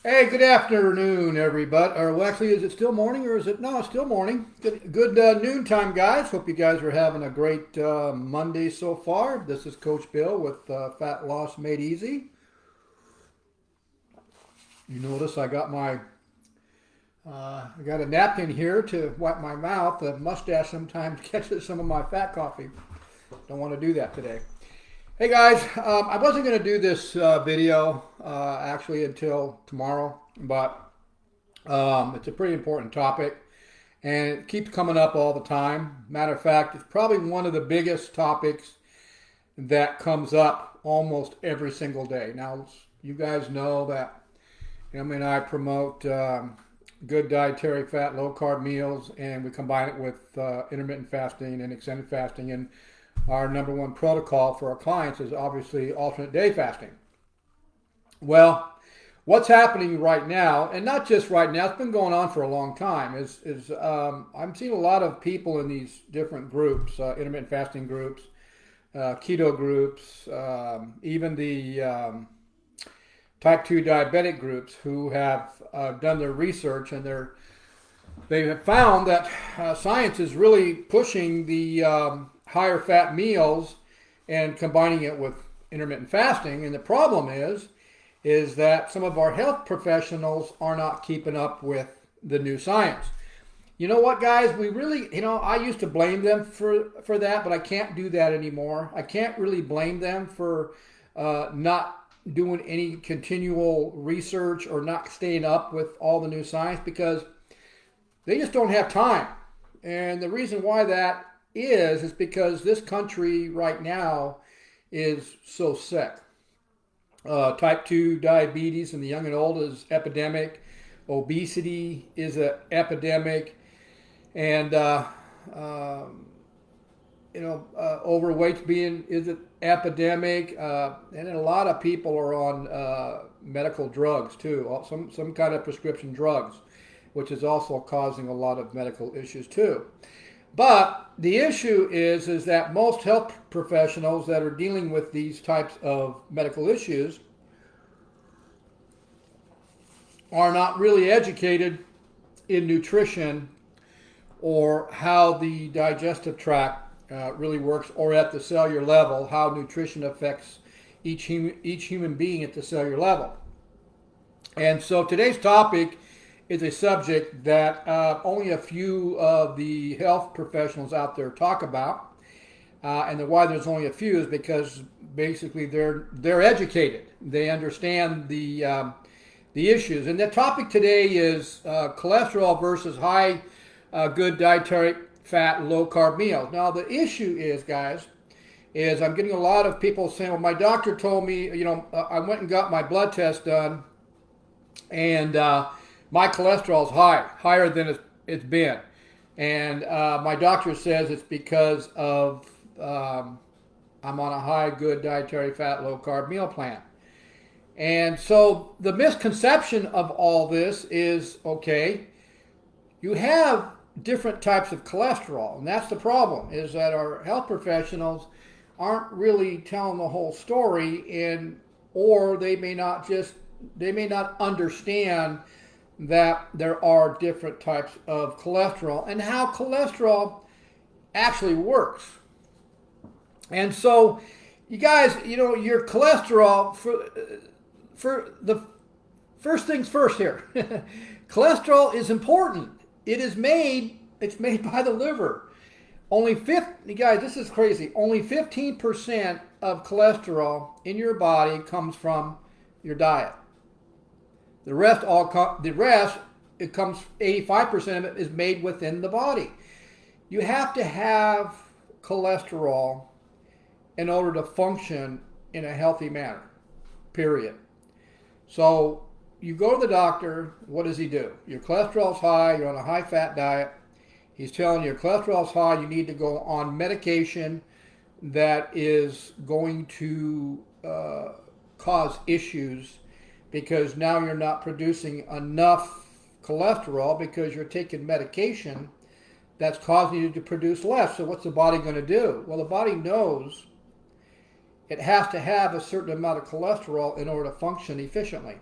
Hey, good afternoon, everybody. Or well, actually, is it still morning or is it? No, it's still morning. Good noontime, guys. Hope you guys are having a great Monday so far. This is Coach Bill with Fat Loss Made Easy. You notice I got a napkin here to wipe my mouth. The mustache sometimes catches some of my fat coffee. Don't want to do that today. Hey guys, I wasn't going to do this video actually until tomorrow, but it's a pretty important topic and it keeps coming up all the time. Matter of fact, it's probably one of the biggest topics that comes up almost every single day. Now, you guys know that I promote good dietary fat, low carb meals, and we combine it with intermittent fasting and extended fasting. And our number one protocol for our clients is obviously alternate day fasting. Well, what's happening right now, and not just right now, it's been going on for a long time, is I'm seeing a lot of people in these different groups, intermittent fasting groups, keto groups, even the type 2 diabetic groups who have done their research and they have found that science is really pushing the higher fat meals and combining it with intermittent fasting. And the problem is that some of our health professionals are not keeping up with the new science. You know what, guys? We really, I used to blame them for that, but I can't do that anymore. I can't really blame them for not doing any continual research or not staying up with all the new science because they just don't have time. And the reason why that is because this country right now is so sick. Type 2 diabetes in the young and old is epidemic. Obesity is an epidemic. And, overweight is an epidemic. And a lot of people are on medical drugs too, some kind of prescription drugs, which is also causing a lot of medical issues too. But the issue is that most health professionals that are dealing with these types of medical issues are not really educated in nutrition or how the digestive tract really works, or at the cellular level, how nutrition affects each human being at the cellular level. And so today's topic is a subject that only a few of the health professionals out there talk about. And why there's only a few is because basically they're educated. They understand the issues. And the topic today is cholesterol versus high good dietary fat low carb meals. Now the issue is, guys, is I'm getting a lot of people saying, well, my doctor told me, I went and got my blood test done and my cholesterol's higher than it's been. And my doctor says it's because of I'm on a high good dietary fat low carb meal plan. And so the misconception of all this is, okay, you have different types of cholesterol. And that's the problem, is that our health professionals aren't really telling the whole story, or they may not understand that there are different types of cholesterol and how cholesterol actually works. And so, you guys, your cholesterol, for the first things first here, cholesterol is important. It's made by the liver. Guys, this is crazy. Only 15% of cholesterol in your body comes from your diet. The rest, it comes 85% of it is made within the body. You have to have cholesterol in order to function in a healthy manner, period. So you go to the doctor, what does he do? Your cholesterol's high, you're on a high fat diet. He's telling you your cholesterol's high, you need to go on medication that is going to cause issues because now you're not producing enough cholesterol because you're taking medication that's causing you to produce less. So what's the body going to do? Well, the body knows it has to have a certain amount of cholesterol in order to function efficiently.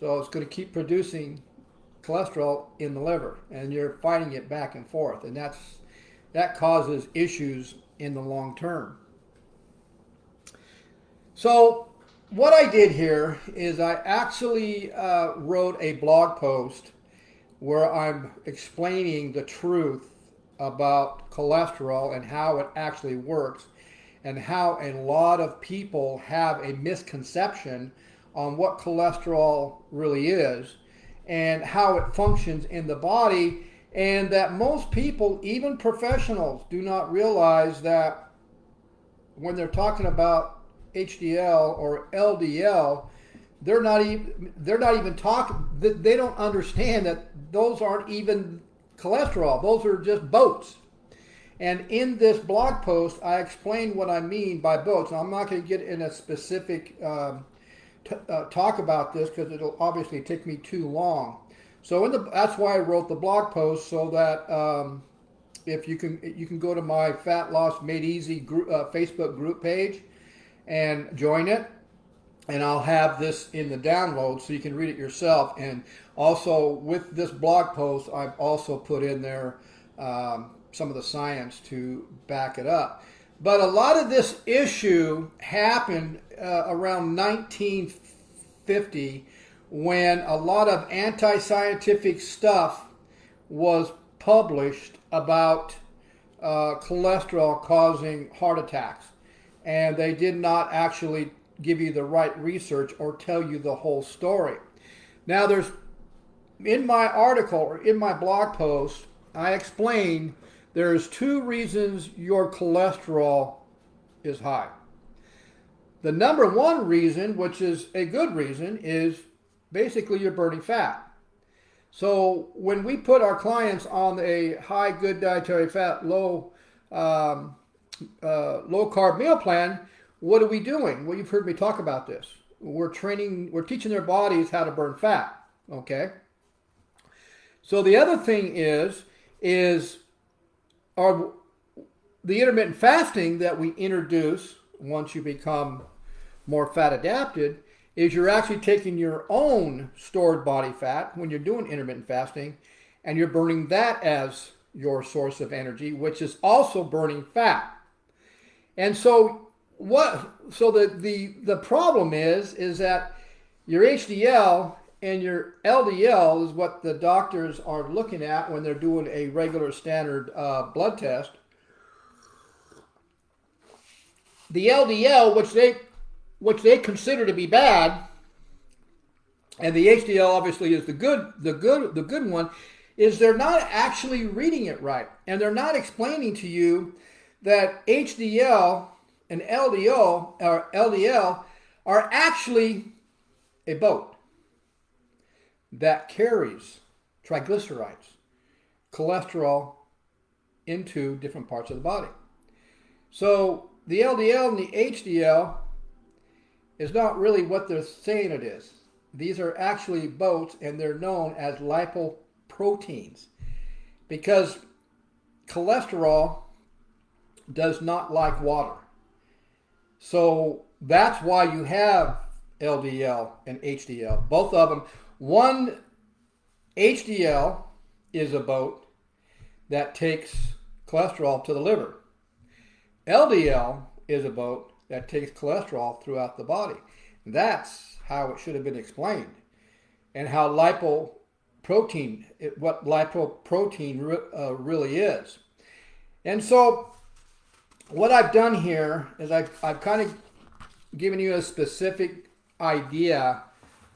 So it's going to keep producing cholesterol in the liver, and you're fighting it back and forth, and that causes issues in the long term. So what I did here is I actually wrote a blog post where I'm explaining the truth about cholesterol and how it actually works, and how a lot of people have a misconception on what cholesterol really is and how it functions in the body, and that most people, even professionals, do not realize that when they're talking about HDL or LDL, they're not even talking. They don't understand that those aren't even cholesterol. Those are just boats. And in this blog post, I explain what I mean by boats. Now, I'm not going to get in a specific talk about this because it'll obviously take me too long. So that's why I wrote the blog post, so that if you can go to my Fat Loss Made Easy group, Facebook group page and join it. And I'll have this in the download so you can read it yourself. And also with this blog post, I've also put in there some of the science to back it up. But a lot of this issue happened around 1950, when a lot of anti-scientific stuff was published about cholesterol causing heart attacks. And they did not actually give you the right research or tell you the whole story. Now, in my article or in my blog post, I explain there's 2 reasons your cholesterol is high. The number 1 reason, which is a good reason, is basically you're burning fat. So when we put our clients on a high good dietary fat, low carb meal plan, what are we doing? Well, you've heard me talk about this. We're teaching their bodies how to burn fat. Okay. So the other thing is the intermittent fasting that we introduce once you become more fat adapted, is you're actually taking your own stored body fat when you're doing intermittent fasting, and you're burning that as your source of energy, which is also burning fat. And so the problem is that your HDL and your LDL is what the doctors are looking at when they're doing a regular standard blood test. The LDL, which they consider to be bad, and the HDL obviously is the good one, is they're not actually reading it right, and they're not explaining to you that HDL and LDL are actually a boat that carries triglycerides, cholesterol, into different parts of the body. So the LDL and the HDL is not really what they're saying it is. These are actually boats, and they're known as lipoproteins, because cholesterol does not like water. So that's why you have LDL and HDL, both of them. One, HDL is a boat that takes cholesterol to the liver. LDL is a boat that takes cholesterol throughout the body. That's how it should have been explained, and how what lipoprotein really is. And so what I've done here is I've kind of given you a specific idea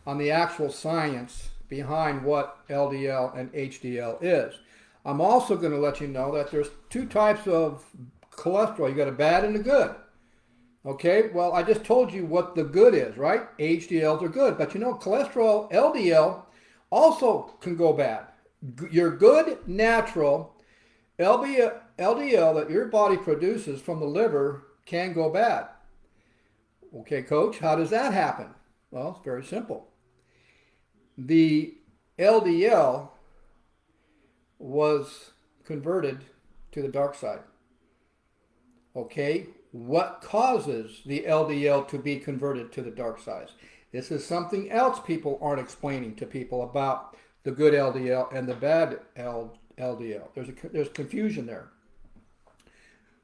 on the actual science behind what LDL and HDL is. I'm also going to let you know that there's 2 types of cholesterol. You got a bad and a good. Okay, well, I just told you what the good is, right? HDLs are good, but cholesterol, LDL, also can go bad. Your good natural LDL that your body produces from the liver can go bad. Okay, coach, how does that happen? Well, it's very simple. The LDL was converted to the dark side. Okay, what causes the LDL to be converted to the dark side? This is something else people aren't explaining to people about the good LDL and the bad LDL. There's confusion there.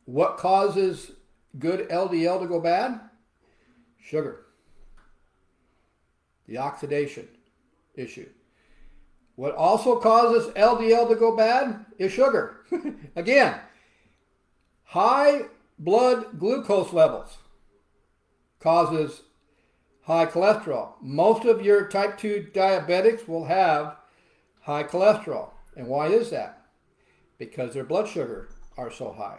What causes good LDL to go bad? Sugar. The oxidation issue. What also causes LDL to go bad is sugar. Again, high blood glucose levels causes high cholesterol. Most of your type 2 diabetics will have high cholesterol. And why is that? Because their blood sugar are so high.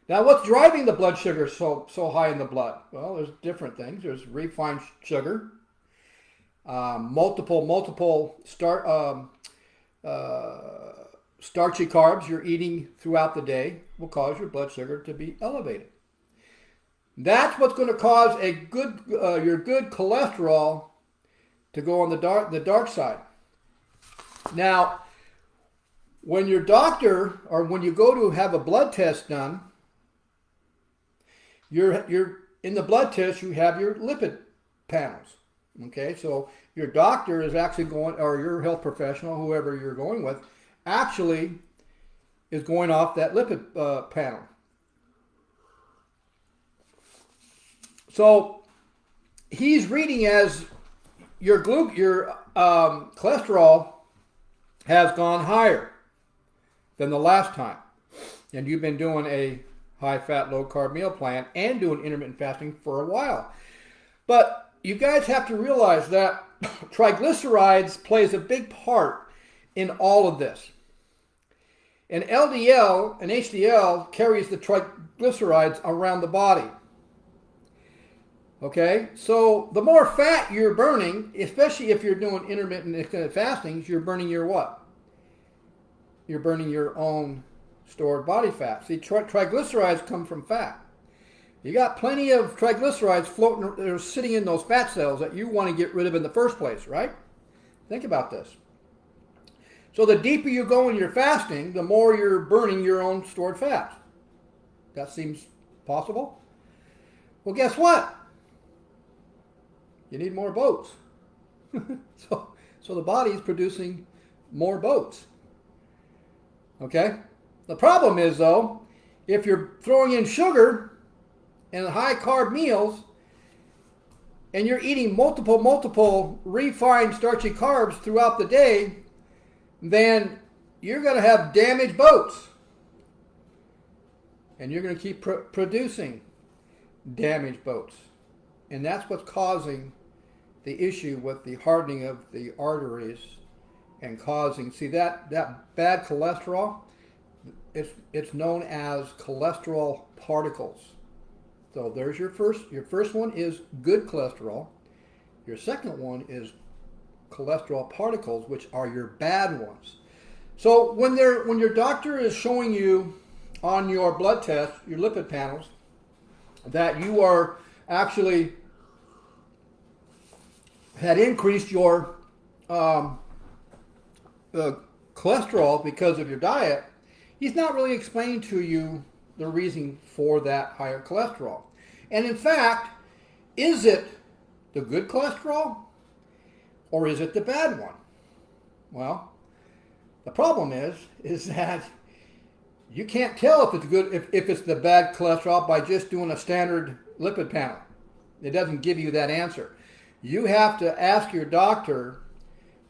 Now, what's driving the blood sugar so high in the blood? Well, there's different things. There's refined sugar, multiple starchy carbs you're eating throughout the day will cause your blood sugar to be elevated. That's what's going to cause your good cholesterol to go on the dark side. Now, when your doctor or when you go to have a blood test done, you're in the blood test you have your lipid panels. Okay, so your doctor is actually going, or your health professional, whoever you're going with, actually is going off that lipid panel. So he's reading as your cholesterol has gone higher than the last time, and you've been doing a high-fat, low-carb meal plan and doing intermittent fasting for a while. But you guys have to realize that triglycerides plays a big part in all of this. And LDL and HDL carries the triglycerides around the body. Okay, so the more fat you're burning, especially if you're doing intermittent extended fastings, you're burning your what? You're burning your own stored body fat. See, triglycerides come from fat. You got plenty of triglycerides floating, they're sitting in those fat cells that you want to get rid of in the first place, right? Think about this. So the deeper you go in your fasting, the more you're burning your own stored fat. That seems possible? Well, guess what? You need more boats. So the body is producing more boats. Okay? The problem is, though, if you're throwing in sugar and high carb meals and you're eating multiple refined starchy carbs throughout the day, then you're going to have damaged boats. And you're going to keep producing damaged boats. And that's what's causing the issue with the hardening of the arteries and causing, see that bad cholesterol, it's known as cholesterol particles. So there's your first one is good cholesterol. Your second one is cholesterol particles, which are your bad ones. So when your doctor is showing you on your blood test, your lipid panels, that you are actually had increased your cholesterol because of your diet, he's not really explaining to you the reason for that higher cholesterol. And in fact, is it the good cholesterol or is it the bad one? Well, the problem is that you can't tell if it's good, if it's the bad cholesterol by just doing a standard lipid panel. It doesn't give you that answer. You have to ask your doctor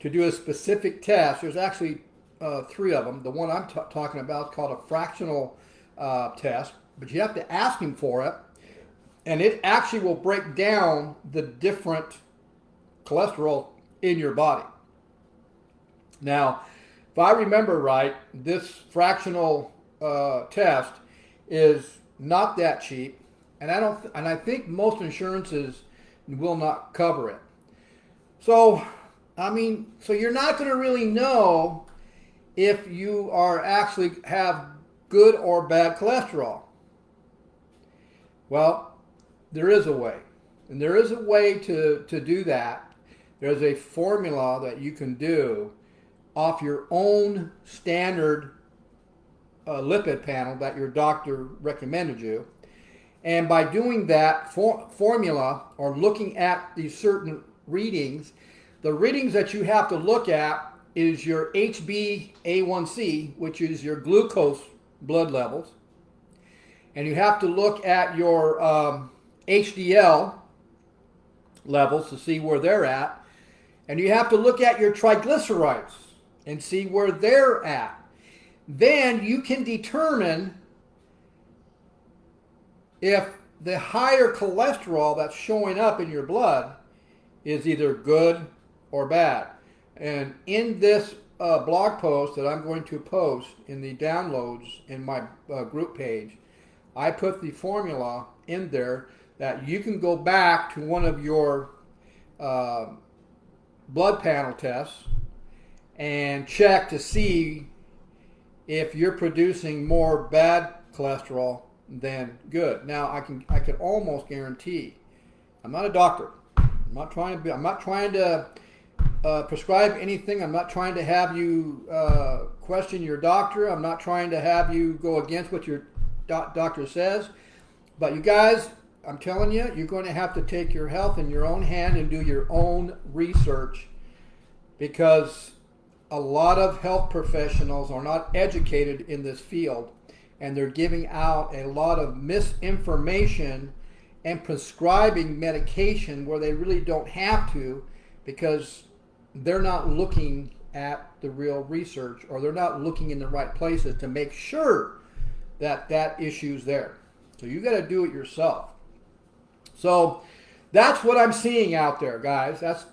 to do a specific test. There's actually 3 of them. The one I'm talking about is called a fractional test, but you have to ask him for it, and it actually will break down the different cholesterol in your body. Now, if I remember right, this fractional test is not that cheap, and I think most insurances will not cover it. So you're not going to really know if you are actually have good or bad cholesterol. Well, there is a way. And there is a way to do that. There's a formula that you can do off your own standard lipid panel that your doctor recommended you. And by doing that formula or looking at these certain readings, the readings that you have to look at is your HbA1c, which is your glucose blood levels. And you have to look at your HDL levels to see where they're at. And you have to look at your triglycerides and see where they're at. Then you can determine if the higher cholesterol that's showing up in your blood is either good or bad. And in this blog post that I'm going to post in the downloads in my group page, I put the formula in there that you can go back to one of your blood panel tests and check to see if you're producing more bad cholesterol than good. Now, I could almost guarantee. I'm not a doctor. I'm not trying to prescribe anything. I'm not trying to have you question your doctor. I'm not trying to have you go against what your doctor says. But you guys, I'm telling you, you're going to have to take your health in your own hand and do your own research, because a lot of health professionals are not educated in this field, and they're giving out a lot of misinformation and prescribing medication where they really don't have to, because they're not looking at the real research, or they're not looking in the right places to make sure that that issue's there. So you got to do it yourself. So that's what I'm seeing out there, guys. That's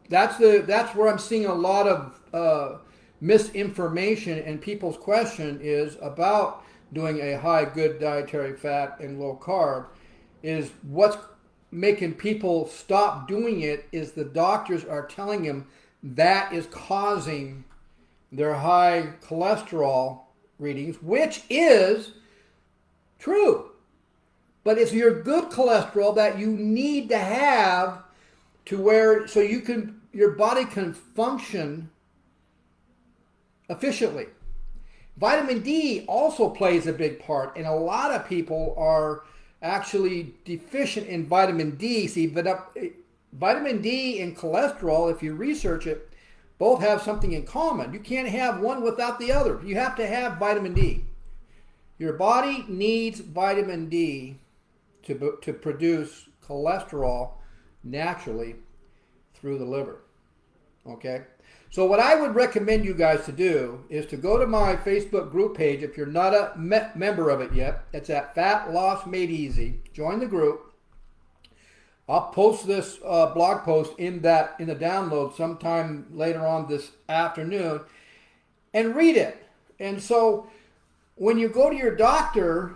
where I'm seeing a lot of misinformation, and people's question is about doing a high good dietary fat and low carb. Is what's making people stop doing it is the doctors are telling them that is causing their high cholesterol readings, which is true. But it's your good cholesterol that you need to have to where so your body can function efficiently. Vitamin D also plays a big part, and a lot of people are actually deficient in vitamin D. See, but vitamin D and cholesterol, if you research it, both have something in common. You can't have one without the other. You have to have vitamin D. Your body needs vitamin D to produce cholesterol naturally through the liver. Okay? So what I would recommend you guys to do is to go to my Facebook group page if you're not a member of it yet. It's at Fat Loss Made Easy. Join the group. I'll post this blog post in the download sometime later on this afternoon, and read it. And so when you go to your doctor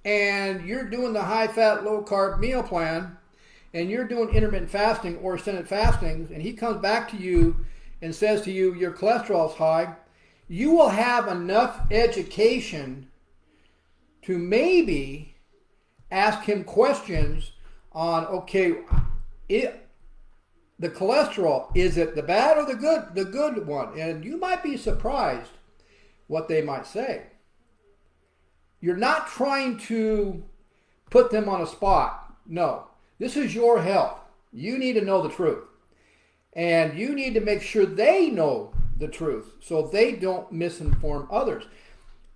and you're doing the high fat, low carb meal plan, and you're doing intermittent fasting or extended fasting, and he comes back to you and says to you, your cholesterol's high, you will have enough education to maybe ask him questions on, okay, the cholesterol, is it the bad or the good one? And you might be surprised what they might say. You're not trying to put them on a spot. No, this is your health. You need to know the truth. And you need to make sure they know the truth so they don't misinform others.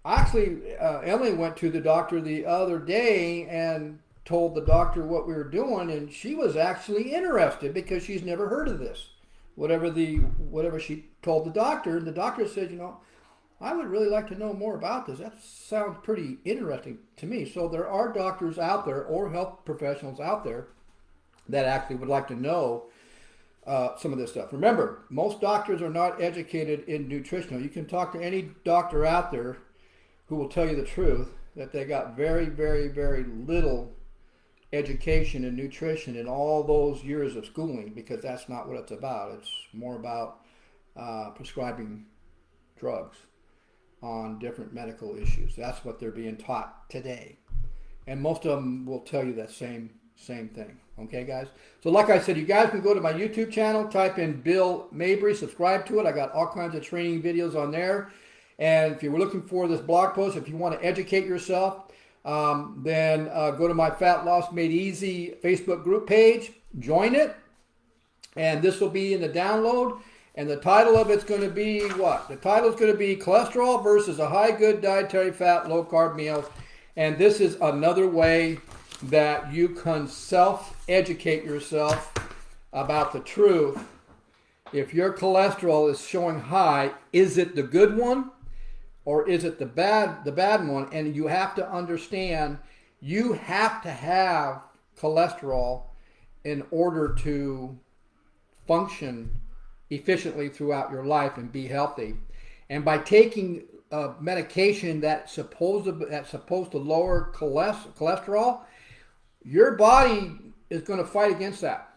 Actually, Emily went to the doctor the other day and told the doctor what we were doing, and she was actually interested because she's never heard of this. Whatever she told the doctor, and the doctor said, I would really like to know more about this. That sounds pretty interesting to me. So there are doctors out there or health professionals out there that actually would like to know some of this stuff. Remember, most doctors are not educated in nutrition. You can talk to any doctor out there who will tell you the truth that they got very, very, very little education in nutrition in all those years of schooling, because that's not what it's about. It's more about prescribing drugs on different medical issues. That's what they're being taught today. And most of them will tell you that same thing. Okay, guys? So like I said, you guys can go to my YouTube channel, type in Bill Mabry, subscribe to it. I got all kinds of training videos on there. And if you were looking for this blog post, if you want to educate yourself, then go to my Fat Loss Made Easy Facebook group page, join it, And this will be in the download. And the title of it's going to be what? The title is going to be Cholesterol versus a High Good Dietary Fat Low Carb Meals. And this is another way that you can self-educate yourself about the truth. If your cholesterol is showing high, is it the good one or is it the bad one? And you have to understand you have to have cholesterol in order to function efficiently throughout your life and be healthy. And by taking medication that's supposed to lower cholesterol, your body is going to fight against that.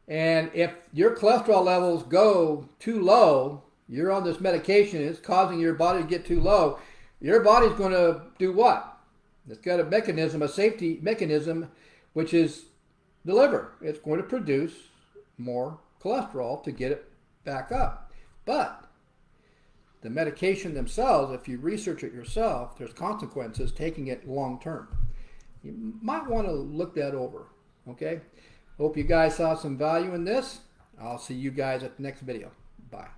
And if your cholesterol levels go too low, you're on this medication, it's causing your body to get too low, your body's going to do what? It's got a mechanism, a safety mechanism, which is the liver. It's going to produce more cholesterol to get it back up. But the medication themselves, if you research it yourself, there's consequences taking it long term. You might want to look that over, okay? Hope you guys saw some value in this. I'll see you guys at the next video. Bye.